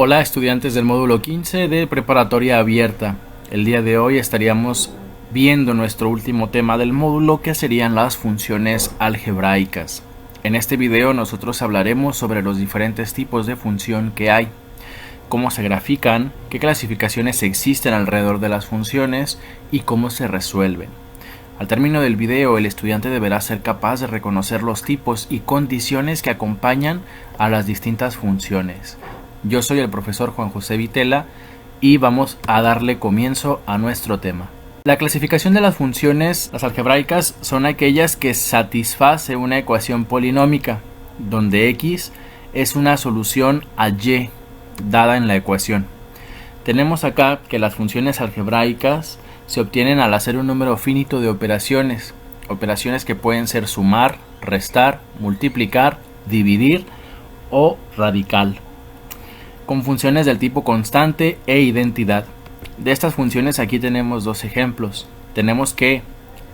Hola estudiantes del módulo 15 de preparatoria abierta. El día de hoy estaríamos viendo nuestro último tema del módulo, que serían las funciones algebraicas. En este video nosotros hablaremos sobre los diferentes tipos de función que hay, cómo se grafican, qué clasificaciones existen alrededor de las funciones y cómo se resuelven. Al término del video, el estudiante deberá ser capaz de reconocer los tipos y condiciones que acompañan a las distintas funciones. Yo soy el profesor Juan José Vitela y vamos a darle comienzo a nuestro tema. La clasificación de las funciones, las algebraicas, son aquellas que satisface una ecuación polinómica, donde x es una solución a y dada en la ecuación. Tenemos acá que las funciones algebraicas se obtienen al hacer un número finito de operaciones que pueden ser sumar, restar, multiplicar, dividir o radical, con funciones del tipo constante e identidad. De estas funciones aquí tenemos dos ejemplos. Tenemos que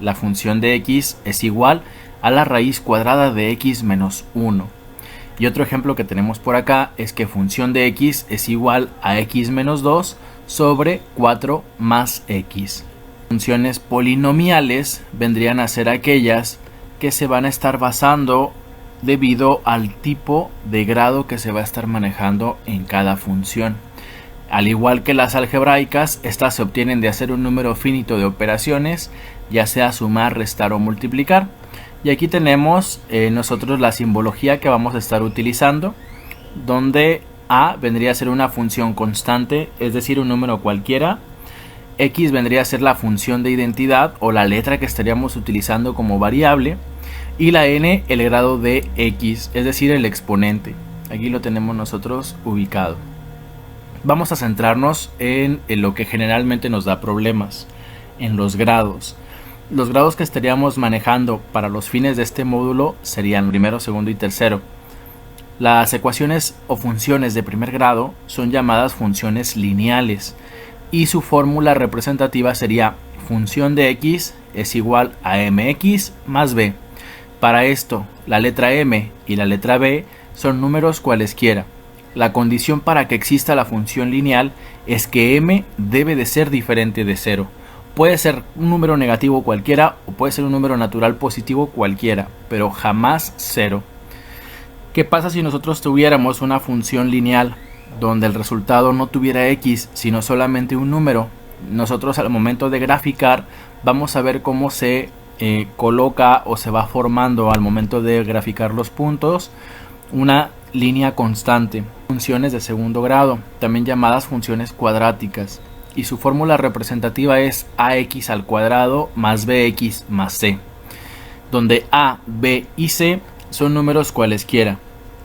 la función de x es igual a la raíz cuadrada de x menos 1. Y otro ejemplo que tenemos por acá es que función de x es igual a x menos 2 sobre 4 más x. Funciones polinomiales vendrían a ser aquellas que se van a estar basando debido al tipo de grado que se va a estar manejando en cada función. Al igual que las algebraicas, estas se obtienen de hacer un número finito de operaciones, ya sea sumar, restar o multiplicar. Y aquí tenemos nosotros la simbología que vamos a estar utilizando, donde a vendría a ser una función constante, es decir, un número cualquiera. X vendría a ser la función de identidad o la letra que estaríamos utilizando como variable. Y la n el grado de x, es decir, el exponente. Aquí lo tenemos nosotros ubicado. Vamos a centrarnos en lo que generalmente nos da problemas, en los grados. Los grados que estaríamos manejando para los fines de este módulo serían primero, segundo y tercero. Las ecuaciones o funciones de primer grado son llamadas funciones lineales y su fórmula representativa sería función de x es igual a mx más b. Para esto, la letra m y la letra b son números cualesquiera. La condición para que exista la función lineal es que m debe de ser diferente de 0. Puede ser un número negativo cualquiera o puede ser un número natural positivo cualquiera, pero jamás 0. ¿Qué pasa si nosotros tuviéramos una función lineal donde el resultado no tuviera x, sino solamente un número? Nosotros al momento de graficar vamos a ver cómo se coloca o se va formando al momento de graficar los puntos una línea constante. Funciones de segundo grado, también llamadas funciones cuadráticas, y su fórmula representativa es ax al cuadrado más bx más c, donde a, b y c son números cualesquiera.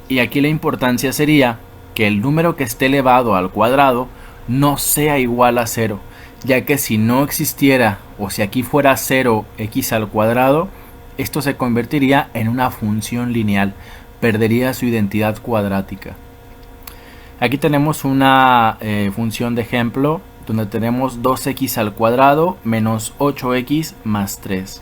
Y aquí la importancia sería que el número que esté elevado al cuadrado no sea igual a 0, ya que si no existiera o si aquí fuera 0 x al cuadrado, esto se convertiría en una función lineal, perdería su identidad cuadrática. Aquí tenemos una función de ejemplo donde tenemos 2x al cuadrado menos 8x más 3.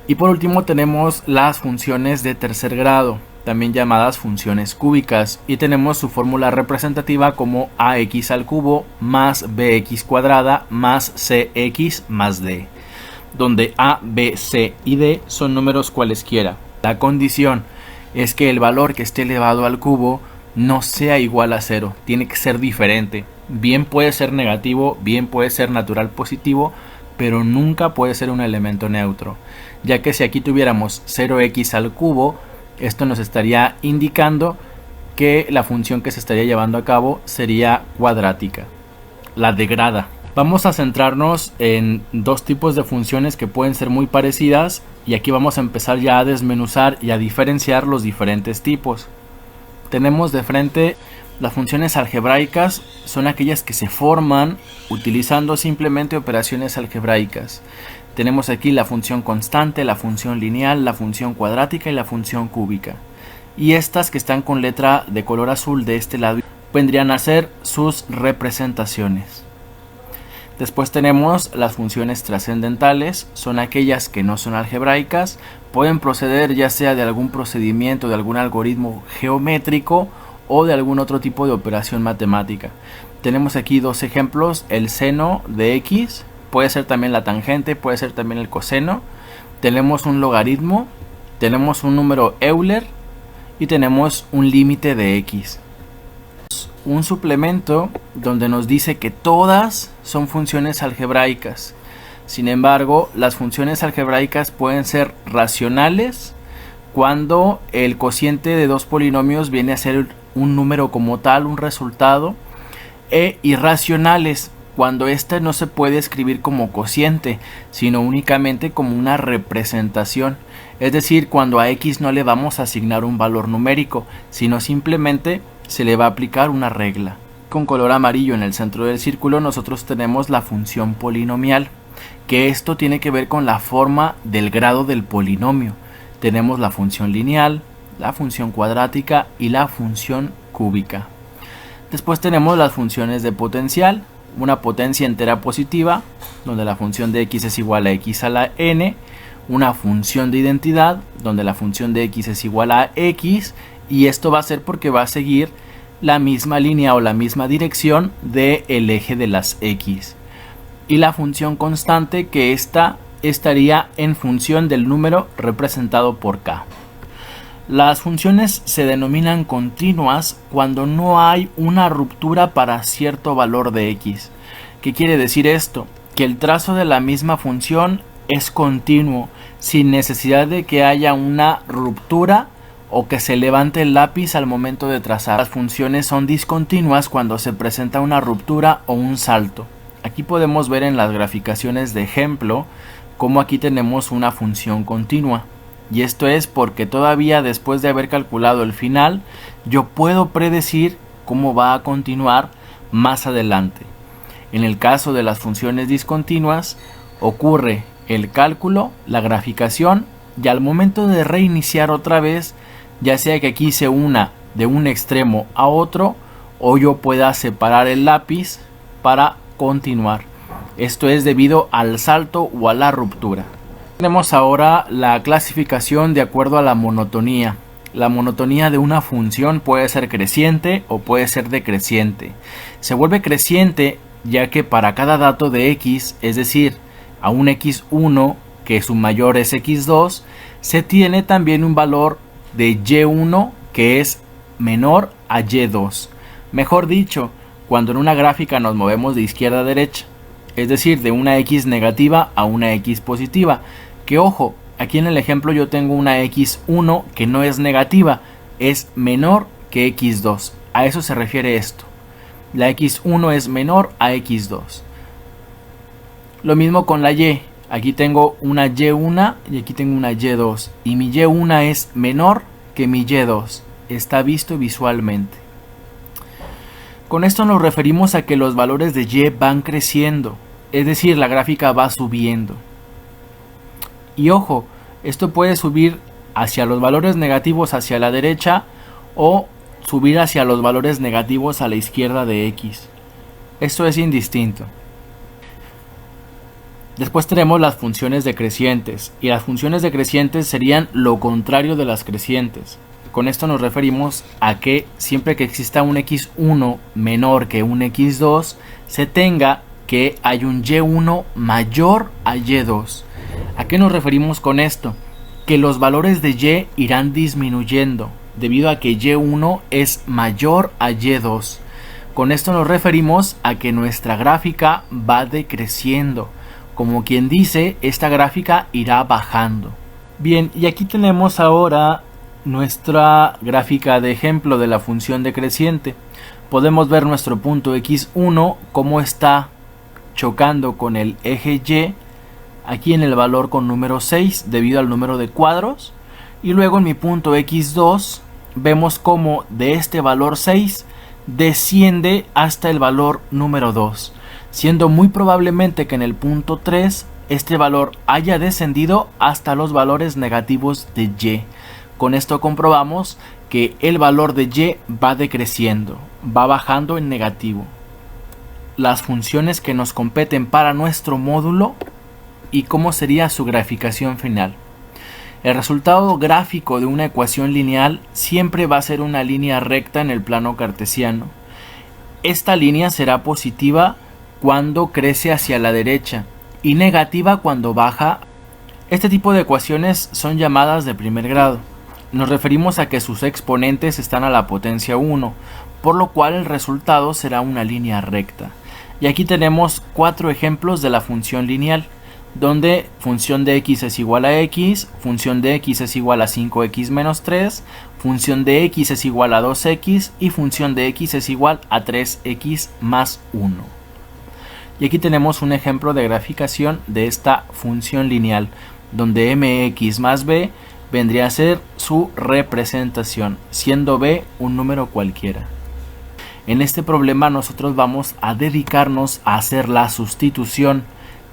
Y por último tenemos las funciones de tercer grado, también llamadas funciones cúbicas, y tenemos su fórmula representativa como ax al cubo más bx cuadrada más cx más d, donde a, b, c y d son números cualesquiera. La condición es que el valor que esté elevado al cubo no sea igual a 0, tiene que ser diferente. Bien puede ser negativo, bien puede ser natural positivo, pero nunca puede ser un elemento neutro, ya que si aquí tuviéramos 0x al cubo, esto nos estaría indicando que la función que se estaría llevando a cabo sería cuadrática, la degrada. Vamos a centrarnos en dos tipos de funciones que pueden ser muy parecidas, y aquí vamos a empezar ya a desmenuzar y a diferenciar los diferentes tipos. Tenemos de frente las funciones algebraicas, son aquellas que se forman utilizando simplemente operaciones algebraicas. Tenemos aquí la función constante, la función lineal, la función cuadrática y la función cúbica. Y estas que están con letra de color azul de este lado vendrían a ser sus representaciones. Después tenemos las funciones trascendentales, son aquellas que no son algebraicas, pueden proceder ya sea de algún procedimiento, de algún algoritmo geométrico o de algún otro tipo de operación matemática. Tenemos aquí dos ejemplos: el seno de x, puede ser también la tangente, puede ser también el coseno. Tenemos un logaritmo, tenemos un número Euler y tenemos un límite de x. Un suplemento donde nos dice que todas son funciones algebraicas. Sin embargo, las funciones algebraicas pueden ser racionales cuando el cociente de dos polinomios viene a ser un número como tal, un resultado, e irracionales cuando éste no se puede escribir como cociente, sino únicamente como una representación. Es decir, cuando a x no le vamos a asignar un valor numérico, sino simplemente se le va a aplicar una regla. Con color amarillo en el centro del círculo nosotros tenemos la función polinomial, que esto tiene que ver con la forma del grado del polinomio. Tenemos la función lineal, la función cuadrática y la función cúbica. Después tenemos las funciones de potencial, una potencia entera positiva, donde la función de x es igual a x a la n, una función de identidad, donde la función de x es igual a x, y esto va a ser porque va a seguir la misma línea o la misma dirección del eje de las x. Y la función constante, que esta estaría en función del número representado por k. Las funciones se denominan continuas cuando no hay una ruptura para cierto valor de x. ¿Qué quiere decir esto? Que el trazo de la misma función es continuo, sin necesidad de que haya una ruptura o que se levante el lápiz al momento de trazar. Las funciones son discontinuas cuando se presenta una ruptura o un salto. Aquí podemos ver en las graficaciones de ejemplo cómo aquí tenemos una función continua. Y esto es porque todavía después de haber calculado el final, yo puedo predecir cómo va a continuar más adelante. En el caso de las funciones discontinuas, ocurre el cálculo, la graficación, y al momento de reiniciar otra vez, ya sea que aquí se una de un extremo a otro, o yo pueda separar el lápiz para continuar. Esto es debido al salto o a la ruptura. Tenemos ahora la clasificación de acuerdo a la monotonía. La monotonía de una función puede ser creciente o puede ser decreciente. Se vuelve creciente ya que para cada dato de x, es decir, a un x1 que su mayor es x2, se tiene también un valor de y1 que es menor a y2. Mejor dicho, cuando en una gráfica nos movemos de izquierda a derecha, es decir, de una x negativa a una x positiva, que ojo, aquí en el ejemplo yo tengo una x1 que no es negativa, es menor que x2. A eso se refiere esto. La x1 es menor a x2. Lo mismo con la y. Aquí tengo una y1 y aquí tengo una y2. Y mi y1 es menor que mi y2. Está visto visualmente. Con esto nos referimos a que los valores de y van creciendo. Es decir, la gráfica va subiendo. Y ojo, esto puede subir hacia los valores negativos hacia la derecha o subir hacia los valores negativos a la izquierda de x. Esto es indistinto. Después tenemos las funciones decrecientes, y las funciones decrecientes serían lo contrario de las crecientes. Con esto nos referimos a que siempre que exista un x1 menor que un x2, se tenga que hay un y1 mayor a y2. ¿A qué nos referimos con esto? Que los valores de y irán disminuyendo, debido a que y1 es mayor a y2. Con esto nos referimos a que nuestra gráfica va decreciendo. Como quien dice, esta gráfica irá bajando. Bien, y aquí tenemos ahora nuestra gráfica de ejemplo de la función decreciente. Podemos ver nuestro punto x1 cómo está chocando con el eje y aquí en el valor con número 6 debido al número de cuadros, y luego en mi punto x2 vemos cómo de este valor 6 desciende hasta el valor número 2, siendo muy probablemente que en el punto 3 este valor haya descendido hasta los valores negativos de y. Con esto comprobamos que el valor de y va decreciendo, va bajando en negativo. Las funciones que nos competen para nuestro módulo y cómo sería su graficación final. El resultado gráfico de una ecuación lineal siempre va a ser una línea recta en el plano cartesiano. Esta línea será positiva cuando crece hacia la derecha y negativa cuando baja. Este tipo de ecuaciones son llamadas de primer grado. Nos referimos a que sus exponentes están a la potencia 1, por lo cual el resultado será una línea recta. Y aquí tenemos 4 ejemplos de la función lineal, donde función de x es igual a x, función de x es igual a 5x menos 3, función de x es igual a 2x y función de x es igual a 3x más 1. Y aquí tenemos un ejemplo de graficación de esta función lineal, donde mx más b vendría a ser su representación, siendo b un número cualquiera. En este problema nosotros vamos a dedicarnos a hacer la sustitución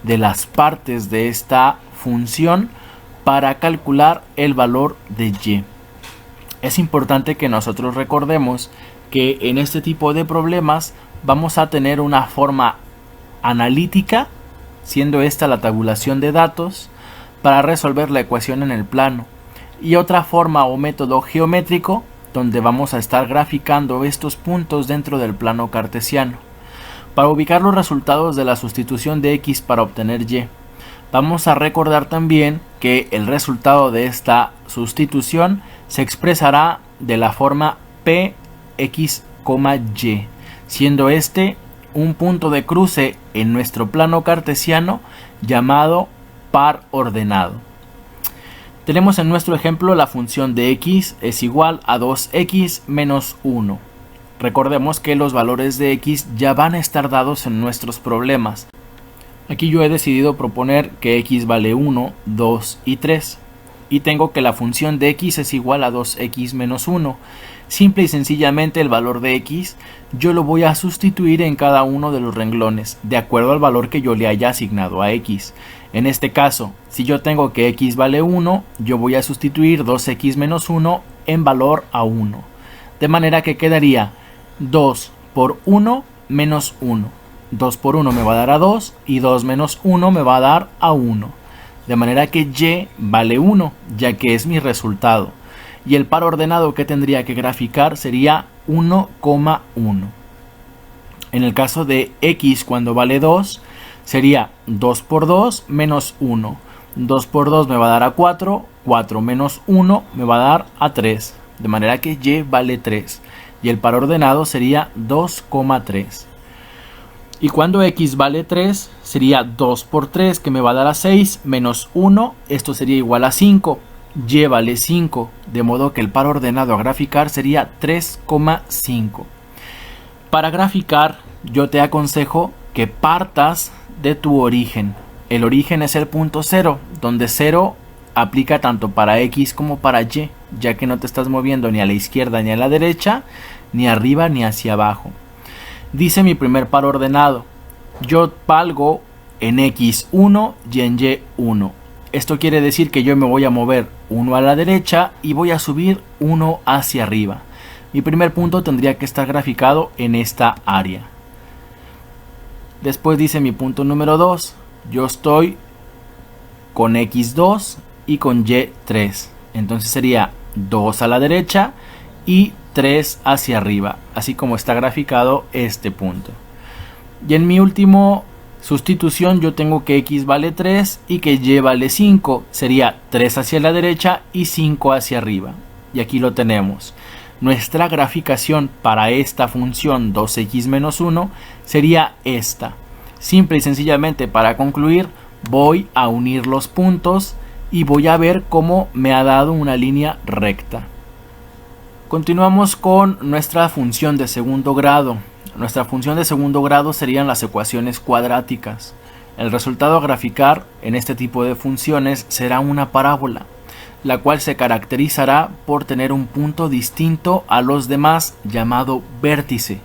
de las partes de esta función para calcular el valor de y. Es importante que nosotros recordemos que en este tipo de problemas vamos a tener una forma analítica, siendo esta la tabulación de datos, para resolver la ecuación en el plano, y otra forma o método geométrico, donde vamos a estar graficando estos puntos dentro del plano cartesiano. Para ubicar los resultados de la sustitución de x para obtener y, vamos a recordar también que el resultado de esta sustitución se expresará de la forma px, y, siendo este un punto de cruce en nuestro plano cartesiano llamado par ordenado. Tenemos en nuestro ejemplo la función de x es igual a 2x menos 1. Recordemos que los valores de x ya van a estar dados en nuestros problemas. Aquí yo he decidido proponer que x vale 1, 2 y 3. Y tengo que la función de x es igual a 2x menos 1. Simple y sencillamente el valor de x yo lo voy a sustituir en cada uno de los renglones, de acuerdo al valor que yo le haya asignado a x. En este caso, si yo tengo que x vale 1, yo voy a sustituir 2x menos 1 en valor a 1. De manera que quedaría 2 por 1 menos 1. 2 por 1 me va a dar a 2 y 2 menos 1 me va a dar a 1. De manera que y vale 1, ya que es mi resultado. Y el par ordenado que tendría que graficar sería 1,1. En el caso de x cuando vale 2, sería 2 por 2 menos 1. 2 por 2 me va a dar a 4, 4 menos 1 me va a dar a 3. De manera que y vale 3. Y el par ordenado sería 2,3. Y cuando x vale 3, sería 2 por 3 que me va a dar a 6 menos 1. Esto sería igual a 5. Y vale 5, de modo que el par ordenado a graficar sería 3,5. Para graficar, yo te aconsejo que partas de tu origen. El origen es el punto 0, donde 0 aplica tanto para x como para y, ya que no te estás moviendo ni a la izquierda ni a la derecha, ni arriba ni hacia abajo. Dice mi primer par ordenado, yo valgo en x1 y en y1. Esto quiere decir que yo me voy a mover 1 a la derecha y voy a subir 1 hacia arriba. Mi primer punto tendría que estar graficado en esta área. Después dice mi punto número 2. Yo estoy con x2 y con y3. Entonces sería 2 a la derecha y 3 hacia arriba. Así como está graficado este punto. Y en mi último sustitución yo tengo que x vale 3 y que y vale 5. Sería 3 hacia la derecha y 5 hacia arriba. Y aquí lo tenemos. Nuestra graficación para esta función 2x menos 1 sería esta. Simple y sencillamente para concluir voy a unir los puntos y voy a ver cómo me ha dado una línea recta. Continuamos con nuestra función de segundo grado. Nuestra función de segundo grado serían las ecuaciones cuadráticas. El resultado a graficar en este tipo de funciones será una parábola, la cual se caracterizará por tener un punto distinto a los demás llamado vértice.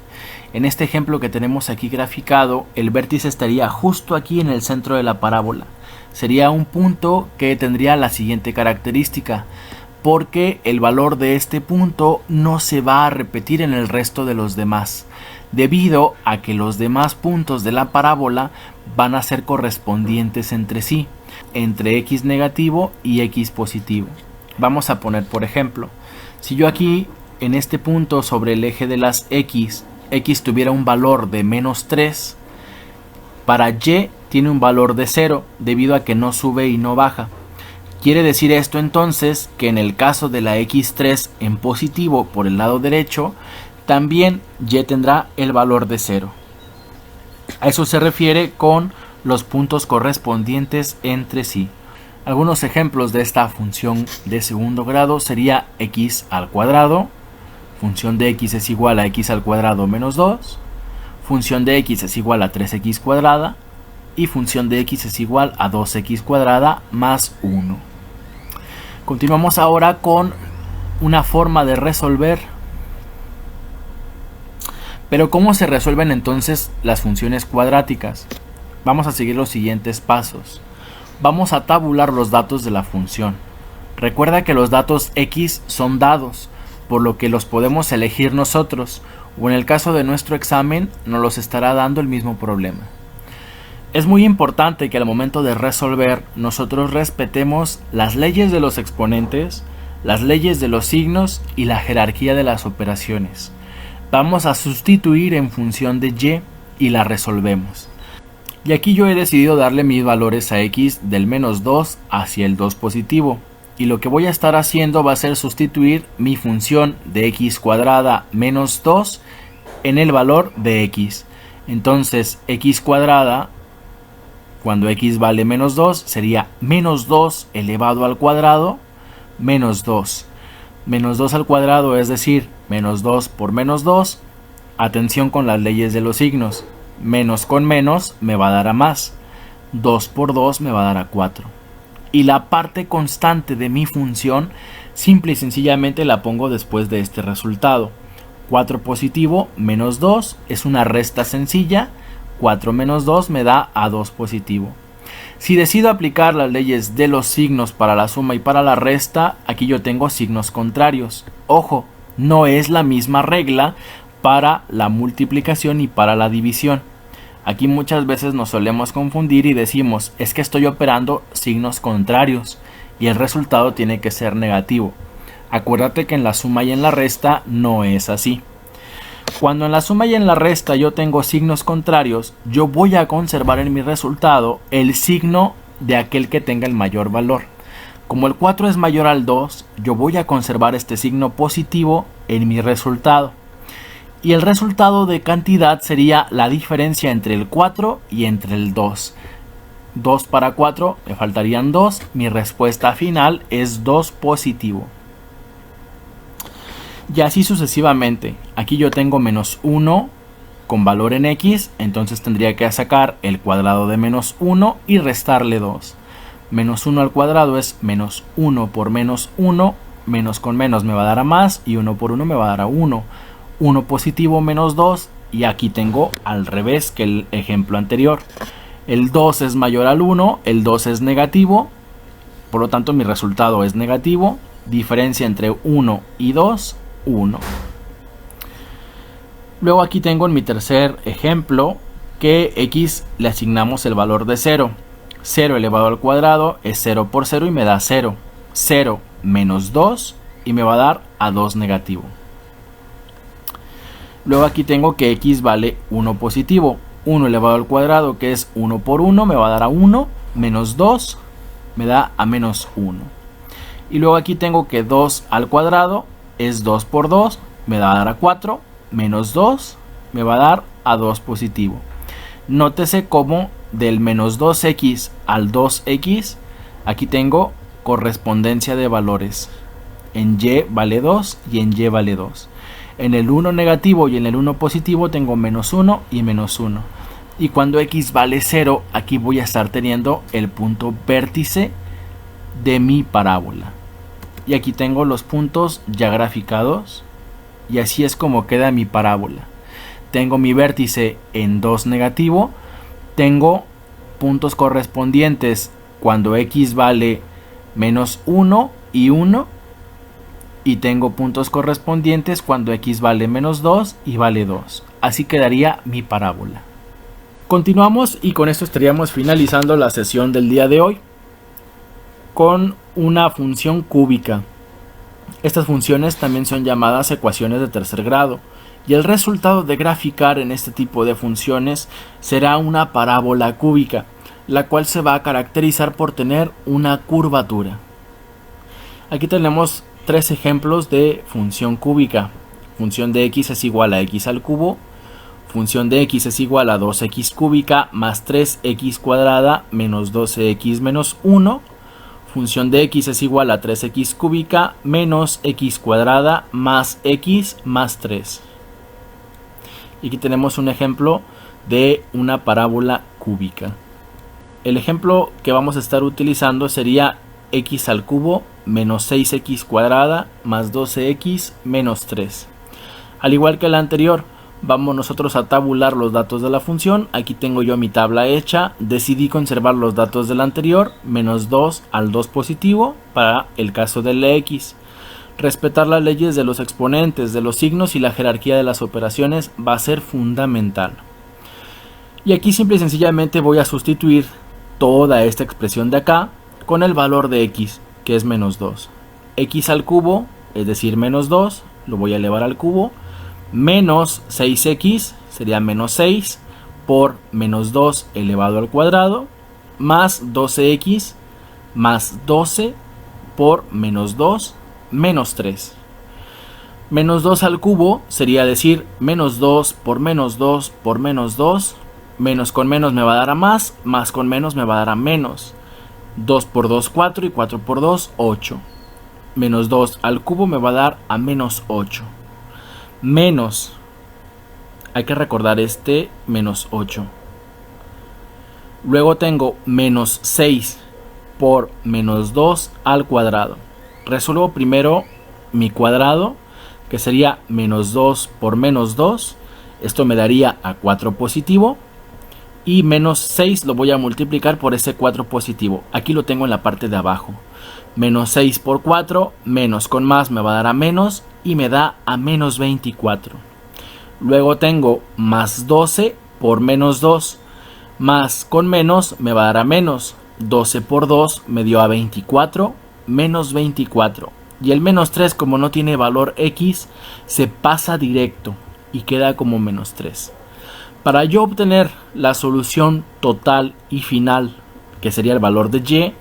En este ejemplo que tenemos aquí graficado, el vértice estaría justo aquí en el centro de la parábola. Sería un punto que tendría la siguiente característica. porque el valor de este punto no se va a repetir en el resto de los demás, debido a que los demás puntos de la parábola van a ser correspondientes entre sí, entre x negativo y x positivo. Vamos a poner, por ejemplo, si yo aquí en este punto sobre el eje de las x tuviera un valor de menos 3, para y tiene un valor de 0 debido a que no sube y no baja. Quiere decir esto entonces que en el caso de la x3 en positivo por el lado derecho, también y tendrá el valor de 0. A eso se refiere con los puntos correspondientes entre sí. Algunos ejemplos de esta función de segundo grado sería x al cuadrado, función de x es igual a x al cuadrado menos 2, función de x es igual a 3x cuadrada y función de x es igual a 2x cuadrada más 1. Continuamos ahora con una forma de resolver. Pero ¿cómo se resuelven entonces las funciones cuadráticas? Vamos a seguir los siguientes pasos. Vamos a tabular los datos de la función. Recuerda que los datos x son dados, por lo que los podemos elegir nosotros, o en el caso de nuestro examen nos los estará dando el mismo problema. Es muy importante que al momento de resolver nosotros respetemos las leyes de los exponentes, las leyes de los signos y la jerarquía de las operaciones. Vamos a sustituir en función de y la resolvemos. Y aquí yo he decidido darle mis valores a x del menos 2 hacia el 2 positivo. Y lo que voy a estar haciendo va a ser sustituir mi función de x cuadrada menos 2 en el valor de x. Entonces x cuadrada, cuando x vale menos 2, sería menos 2 elevado al cuadrado menos 2. Menos 2 al cuadrado, es decir, menos 2 por menos 2. Atención con las leyes de los signos. Menos con menos me va a dar a más. 2 por 2 me va a dar a 4. Y la parte constante de mi función, simple y sencillamente la pongo después de este resultado. 4 positivo menos 2 es una resta sencilla. 4 menos 2 me da a 2 positivo. Si decido aplicar las leyes de los signos para la suma y para la resta, aquí yo tengo signos contrarios. Ojo, no es la misma regla para la multiplicación y para la división. Aquí muchas veces nos solemos confundir y decimos, es que estoy operando signos contrarios y el resultado tiene que ser negativo. Acuérdate que en la suma y en la resta no es así. Cuando en la suma y en la resta yo tengo signos contrarios, yo voy a conservar en mi resultado el signo de aquel que tenga el mayor valor. Como el 4 es mayor al 2, yo voy a conservar este signo positivo en mi resultado. Y el resultado de cantidad sería la diferencia entre el 4 y entre el 2. 2 para 4, me faltarían 2. Mi respuesta final es 2 positivo. Y así sucesivamente. Aquí yo tengo menos 1 con valor en x, entonces tendría que sacar el cuadrado de menos 1 y restarle 2. Menos 1 al cuadrado es menos 1 por menos 1, menos con menos me va a dar a más y 1 por 1 me va a dar a 1. 1 positivo menos 2 y aquí tengo al revés que el ejemplo anterior. El 2 es mayor al 1, el 2 es negativo, por lo tanto mi resultado es negativo. Diferencia entre 1 y 2, 1. Luego aquí tengo en mi tercer ejemplo que x le asignamos el valor de 0. 0 elevado al cuadrado es 0 por 0 y me da 0. 0 menos 2 y me va a dar a 2 negativo. Luego aquí tengo que x vale 1 positivo. 1 elevado al cuadrado, que es 1 por 1, me va a dar a 1. Menos 2 me da a menos 1. Y luego aquí tengo que 2 al cuadrado es 2 por 2, me va a dar a 4. Menos 2 me va a dar a 2 positivo. Nótese cómo del menos 2x al 2x, aquí tengo correspondencia de valores. En y vale 2 y en y vale 2. En el 1 negativo y en el 1 positivo tengo menos 1 y menos 1. Y cuando x vale 0, aquí voy a estar teniendo el punto vértice de mi parábola. Y aquí tengo los puntos ya graficados. Y así es como queda mi parábola. Tengo mi vértice en 2 negativo. Tengo puntos correspondientes cuando x vale menos 1 y 1. y tengo puntos correspondientes cuando x vale menos 2 y vale 2. Así quedaría mi parábola. Continuamos y con esto estaríamos finalizando la sesión del día de hoy con una función cúbica. Estas funciones también son llamadas ecuaciones de tercer grado y el resultado de graficar en este tipo de funciones será una parábola cúbica, la cual se va a caracterizar por tener una curvatura. Aquí tenemos tres ejemplos de función cúbica. Función de x es igual a x al cubo. Función de x es igual a 2x cúbica más 3x cuadrada menos 12x menos 1. Función de x es igual a 3x cúbica menos x cuadrada más x más 3. Y aquí tenemos un ejemplo de una parábola cúbica. El ejemplo que vamos a estar utilizando sería x al cubo menos 6x cuadrada más 12x menos 3. Al igual que el anterior, vamos nosotros a tabular los datos de la función. Aquí tengo yo mi tabla hecha. Decidí conservar los datos del anterior, menos 2 al 2 positivo para el caso del x. Respetar las leyes de los exponentes, de los signos y la jerarquía de las operaciones va a ser fundamental. Y aquí simple y sencillamente voy a sustituir toda esta expresión de acá con el valor de x, que es menos 2. X al cubo, es decir, menos 2, lo voy a elevar al cubo, menos 6x, sería menos 6, por menos 2 elevado al cuadrado, más 12x, más 12, por menos 2, menos 3. Menos 2 al cubo sería decir menos 2 por menos 2 por menos 2, menos con menos me va a dar a más con menos me va a dar a menos. 2 por 2, 4 y 4 por 2, 8. Menos 2 al cubo me va a dar a menos 8. Menos, hay que recordar este menos 8. Luego tengo menos 6 por menos 2 al cuadrado. Resuelvo primero mi cuadrado, que sería menos 2 por menos 2. Esto me daría a 4 positivo. Y menos 6 lo voy a multiplicar por ese 4 positivo. Aquí lo tengo en la parte de abajo. Menos 6 por 4, menos con más me va a dar a menos y me da a menos 24. Luego tengo más 12 por menos 2. Más con menos me va a dar a menos. 12 por 2 me dio a 24, menos 24. Y el menos 3, como no tiene valor x, se pasa directo y queda como menos 3. Para yo obtener la solución total y final, que sería el valor de y,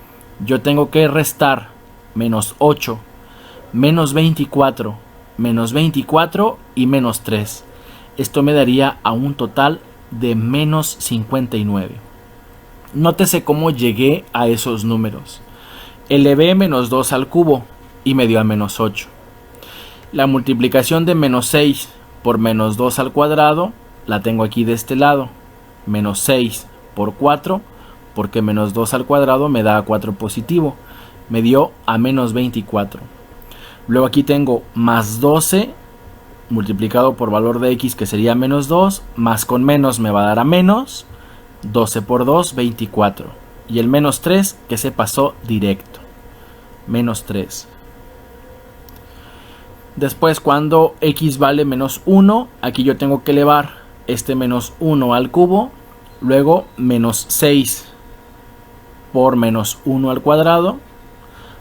yo tengo que restar menos 8, menos 24 y menos 3. Esto me daría a un total de menos 59. Nótese cómo llegué a esos números. Elevé menos 2 al cubo y me dio a menos 8. La multiplicación de menos 6 por menos 2 al cuadrado la tengo aquí de este lado. Menos 6 por 4, porque menos 2 al cuadrado me da 4 positivo. Me dio a menos 24. Luego aquí tengo más 12 multiplicado por valor de x, que sería menos 2. Más con menos me va a dar a menos. 12 por 2, 24. Y el menos 3 que se pasó directo. Menos 3. Después, cuando x vale menos 1, aquí yo tengo que elevar este menos 1 al cubo. Luego menos 6 por menos 1 al cuadrado.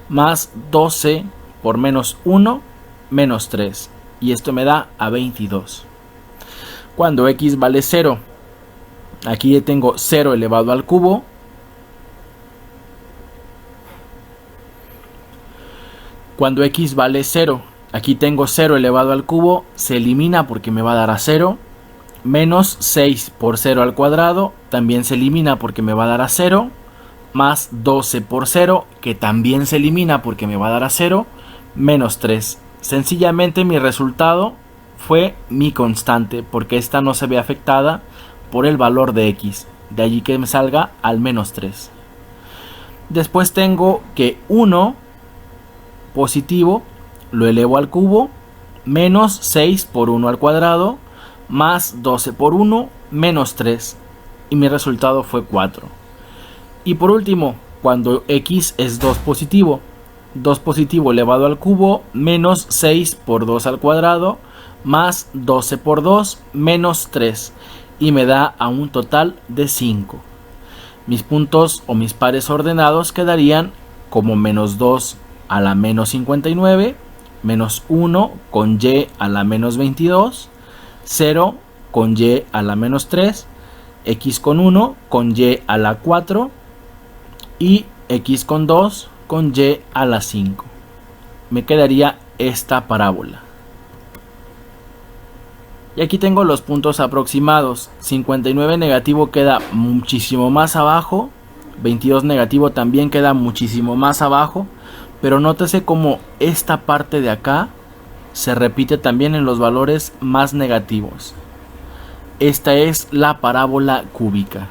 Más 12 por menos 1, menos 3. Y esto me da a 22. Cuando x vale 0, aquí tengo 0 elevado al cubo. Cuando x vale 0, aquí tengo 0 elevado al cubo, se elimina porque me va a dar a 0. Menos 6 por 0 al cuadrado, también se elimina porque me va a dar a 0. Más 12 por 0, que también se elimina porque me va a dar a 0. Menos 3. Sencillamente mi resultado fue mi constante, porque esta no se ve afectada por el valor de x. De allí que me salga al menos 3. Después tengo que 1 positivo lo elevo al cubo, menos 6 por 1 al cuadrado, más 12 por 1, menos 3. Y mi resultado fue 4. Y por último, cuando x es 2 positivo, 2 positivo elevado al cubo menos 6 por 2 al cuadrado más 12 por 2 menos 3 y me da a un total de 5. Mis puntos o mis pares ordenados quedarían como menos 2 a la menos 59, menos 1 con y a la menos 22, 0 con y a la menos 3, x con 1 con y a la 4 y x con 2 con y a la 5. Me quedaría esta parábola. Y aquí tengo los puntos aproximados. 59 negativo queda muchísimo más abajo. 22 negativo también queda muchísimo más abajo. Pero nótese como esta parte de acá se repite también en los valores más negativos. Esta es la parábola cúbica.